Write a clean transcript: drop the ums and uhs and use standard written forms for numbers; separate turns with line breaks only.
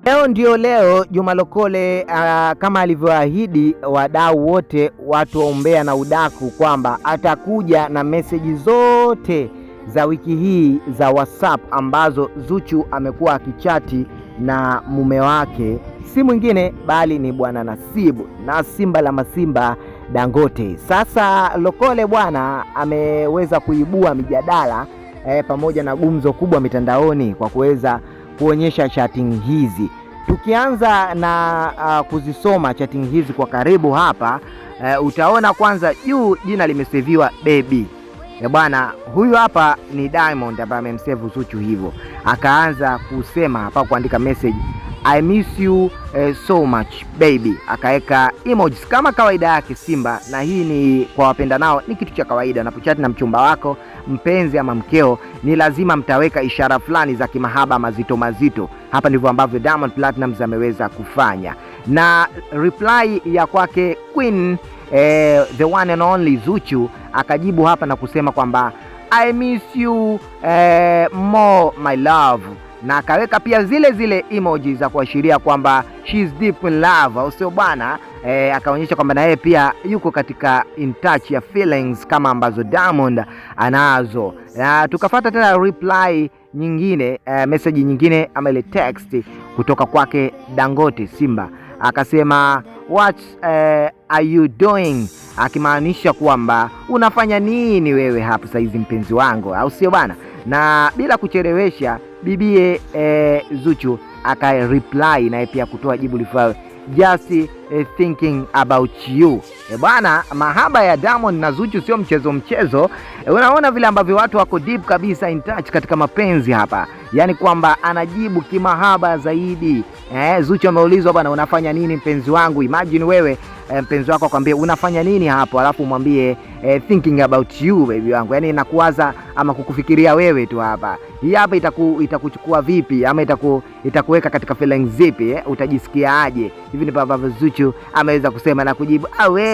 Leo ndio leo Juma Lokole kama alivyoahidi wadau wote, watu wa umbea na udaku, kwamba atakuja na meseji zote za wiki hii za WhatsApp ambazo Zuchu amekuwa akichati na mume wake, si mwingine bali ni bwana Nasibu na Simba la Masimba Dangote. Sasa Lokole bwana ameweza kuibua mijadala pamoja na gumzo kubwa mitandaoni kwa kuweza kuonyesha chatting hizi. Tukianza na kuzisoma chatting hizi kwa karibu hapa, utaona kwanza juu jina limeseviwa baby. Bwana huyu hapa ni Diamond ambaye amemsave Zuchu hivyo. Akaanza kusema hapa, kuandika message I miss you so much baby. Akaweka emojis kama kawaida yake Simba, na hii ni kwa wapenda nao, ni kitu cha kawaida. Unapochati na mchumba wako, mpenzi ama mkeo, ni lazima mtaweka ishara fulani za kimahaba mazito mazito. Hapa ndivyo ambavyo Diamond Platnumz ameweza kufanya. Na reply ya kwake Queen the one and only Zuchu akajibu hapa na kusema kwamba I miss you more my love, na akaweka pia zile emojis za kuashiria kwamba she's deep in love, au sio bwana? Akaonyesha kwamba na yeye pia yuko katika in touch ya feelings kama ambazo Diamond anazo. Na tukafuata tena reply nyingine, message nyingine ama ile text kutoka kwake Dangote Simba. Akasema what are you doing, akimaanisha kwamba unafanya nini wewe hapa saizi mpenzi wangu, au sio bana? Na bila kuchelewesha bibie Zuchu aka reply naye pia kutoa jibu lifuatalo, just thinking about you. Bwana, mahaba ya Diamond na Zuchu sio mchezo. Unaona vile ambavyo watu wako deep kabisa in touch katika mapenzi hapa, yani kwamba anajibu kimahaba zaidi. Zuchu ameulizwa bwana, unafanya nini mpenzi wangu? Imagine wewe mpenzi wako akwambia unafanya nini hapo, alafu mwambie thinking about you baby wangu, yani nakuwaza ama kukufikiria wewe tu hapa. Hii hapa itakuchukua vipi ama itakuweka katika feelings zipi? Utajisikia aje? Hivi ni ambavyo Zuchu ameweza kusema na kujibu awe